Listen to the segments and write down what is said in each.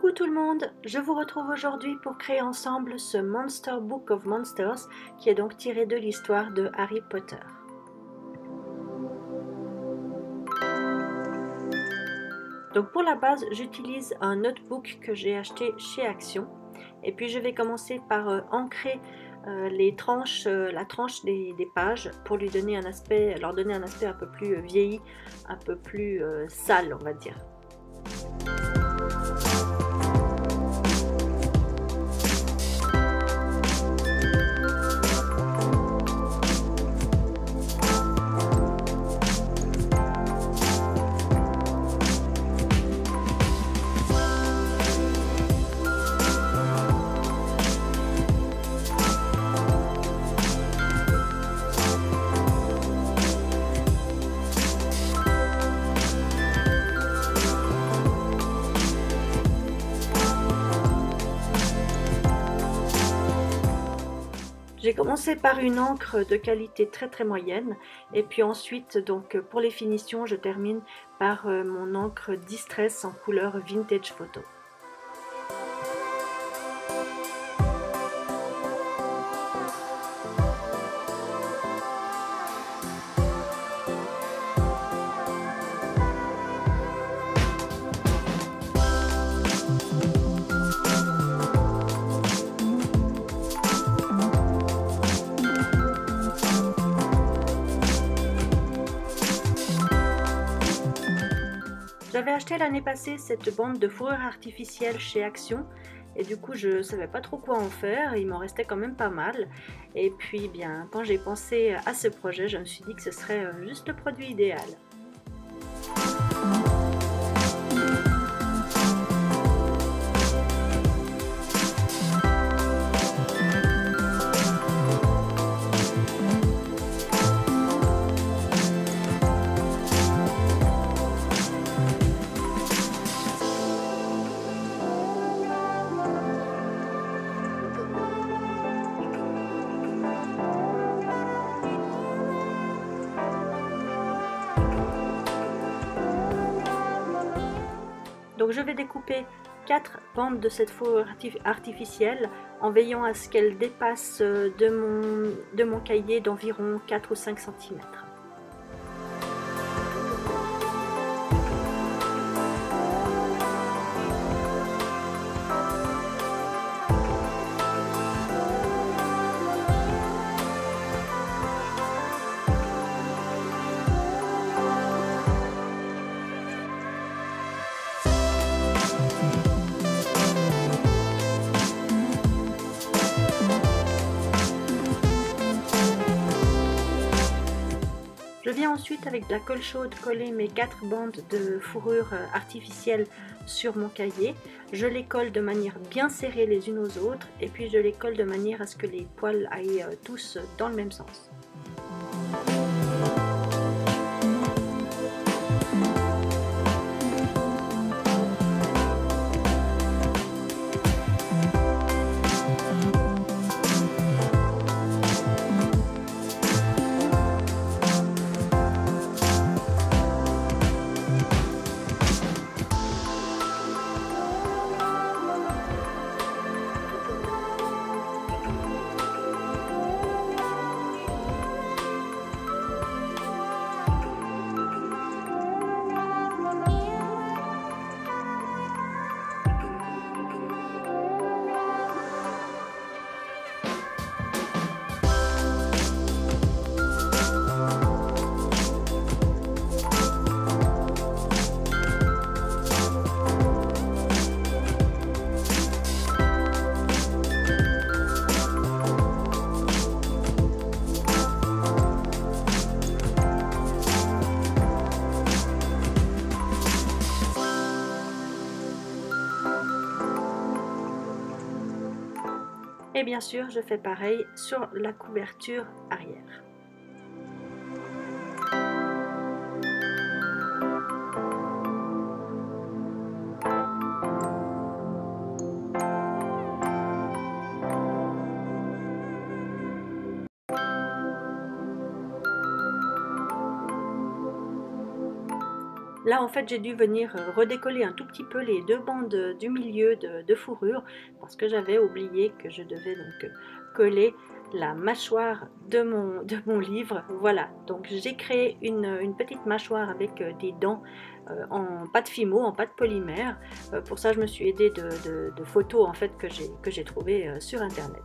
Coucou tout le monde, je vous retrouve aujourd'hui pour créer ensemble ce Monster Book of Monsters qui est donc tiré de l'histoire de Harry Potter. Donc pour la base, j'utilise un notebook que j'ai acheté chez Action et puis je vais commencer par ancrer la tranche des pages pour leur donner un aspect un peu plus vieilli, un peu plus sale on va dire. J'ai commencé par une encre de qualité très moyenne et puis ensuite donc pour les finitions je termine par mon encre Distress en couleur Vintage Photo. J'avais acheté l'année passée cette bande de fourrure artificielle chez Action et du coup je ne savais pas trop quoi en faire, il m'en restait quand même pas mal. Et puis bien quand j'ai pensé à ce projet, je me suis dit que ce serait juste le produit idéal. Donc je vais découper 4 bandes de cette fourrure artificielle en veillant à ce qu'elle dépasse de mon cahier d'environ 4 ou 5 cm. Je viens ensuite avec de la colle chaude coller mes 4 bandes de fourrure artificielle sur mon cahier. Je les colle de manière bien serrée les unes aux autres et puis je les colle de manière à ce que les poils aillent tous dans le même sens. Et bien sûr, je fais pareil sur la couverture arrière. Là, en fait, j'ai dû venir redécoller un tout petit peu les deux bandes du milieu de fourrure parce que j'avais oublié que je devais donc coller la mâchoire de mon livre. Voilà, donc j'ai créé une petite mâchoire avec des dents en pâte Fimo, en pâte polymère. Pour ça, je me suis aidée de photos en fait que j'ai trouvées sur internet.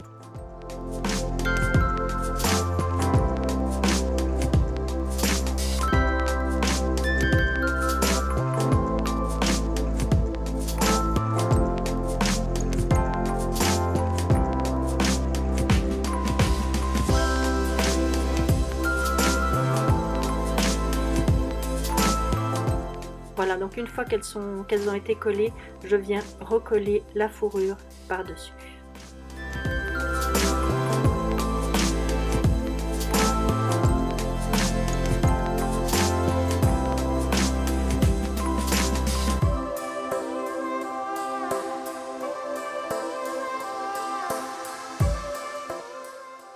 Voilà, donc une fois qu'elles ont été collées, je viens recoller la fourrure par-dessus.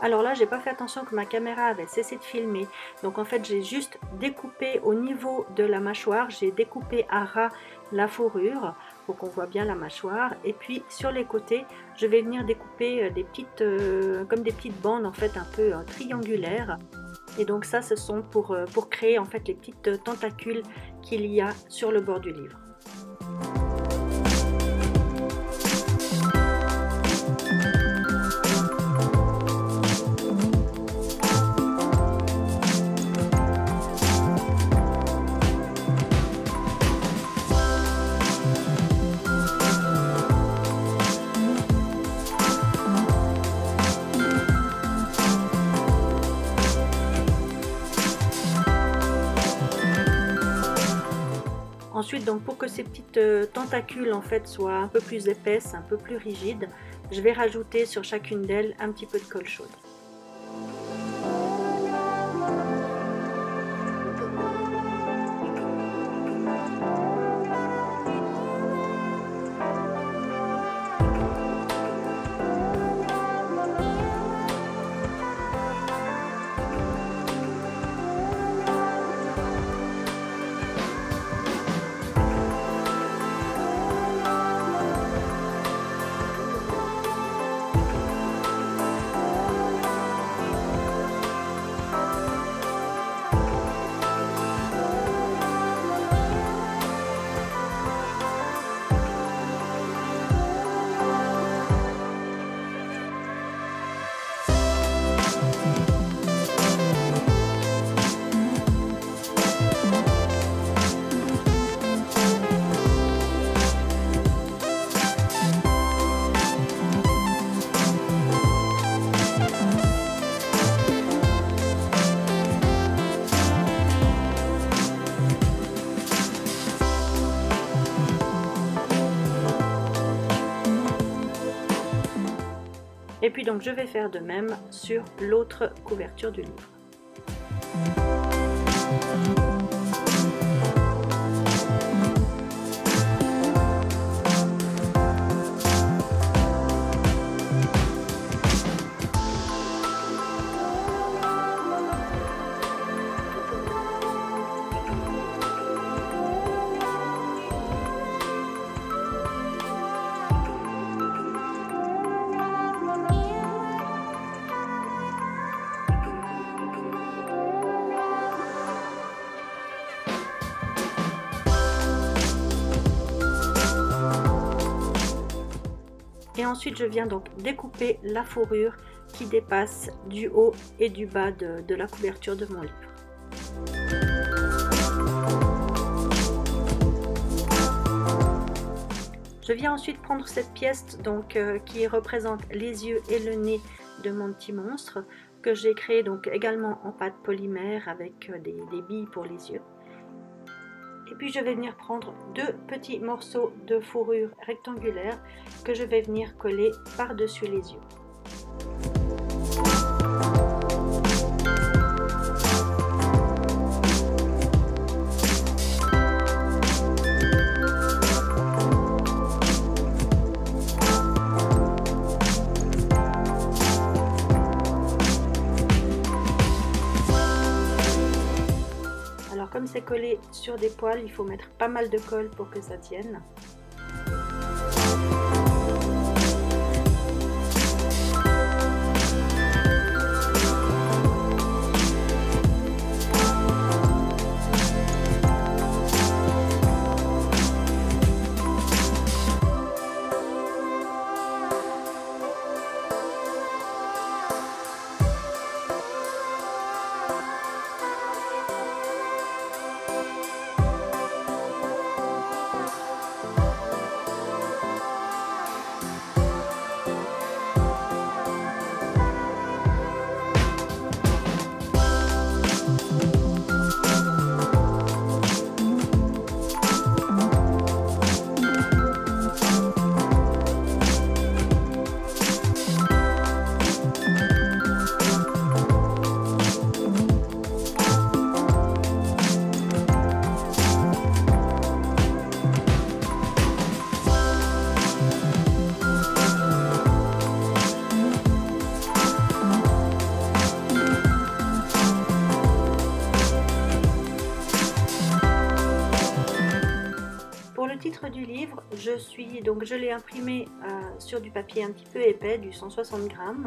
Alors là, j'ai pas fait attention que ma caméra avait cessé de filmer. Donc en fait, j'ai juste découpé au niveau de la mâchoire, j'ai découpé à ras la fourrure pour qu'on voit bien la mâchoire. Et puis sur les côtés, je vais venir découper des petites, comme des petites bandes en fait un peu triangulaires. Et donc ça, ce sont pour créer en fait les petites tentacules qu'il y a sur le bord du livre. Ensuite, donc pour que ces petites tentacules en fait soient un peu plus épaisses, un peu plus rigides, je vais rajouter sur chacune d'elles un petit peu de colle chaude. Et puis donc je vais faire de même sur l'autre couverture du livre. Et ensuite je viens donc découper la fourrure qui dépasse du haut et du bas de la couverture de mon livre. Je viens ensuite prendre cette pièce donc, qui représente les yeux et le nez de mon petit monstre, que j'ai créé donc également en pâte polymère avec des billes pour les yeux. Et puis je vais venir prendre deux petits morceaux de fourrure rectangulaire que je vais venir coller par-dessus les yeux. Comme c'est coller sur des poils, il faut mettre pas mal de colle pour que ça tienne. Pour le titre du livre, je l'ai imprimé sur du papier un petit peu épais, du 160 grammes,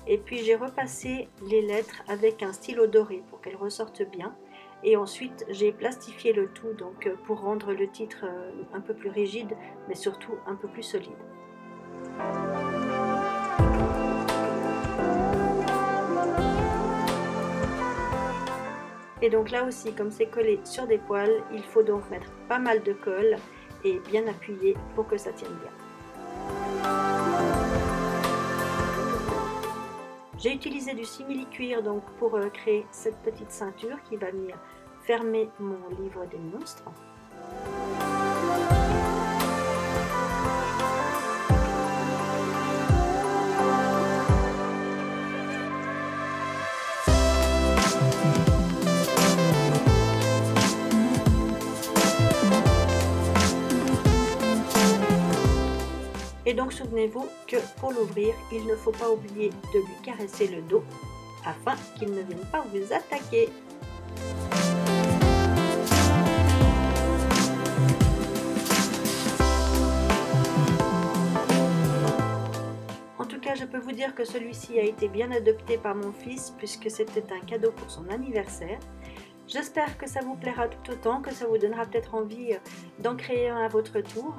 et puis j'ai repassé les lettres avec un stylo doré pour qu'elles ressortent bien, et ensuite j'ai plastifié le tout donc pour rendre le titre un peu plus rigide, mais surtout un peu plus solide. Et donc là aussi, comme c'est collé sur des poils, il faut donc mettre pas mal de colle et bien appuyer pour que ça tienne bien. J'ai utilisé du simili-cuir donc pour créer cette petite ceinture qui va venir fermer mon livre des monstres. Et donc souvenez-vous que pour l'ouvrir, il ne faut pas oublier de lui caresser le dos afin qu'il ne vienne pas vous attaquer. En tout cas, je peux vous dire que celui-ci a été bien adopté par mon fils puisque c'était un cadeau pour son anniversaire. J'espère que ça vous plaira tout autant, que ça vous donnera peut-être envie d'en créer un à votre tour.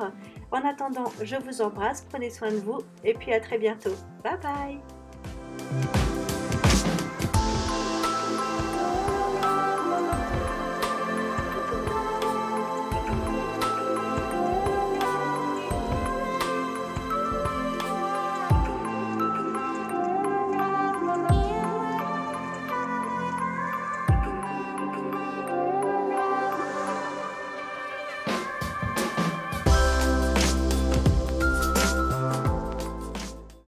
En attendant, je vous embrasse, prenez soin de vous et puis à très bientôt. Bye bye!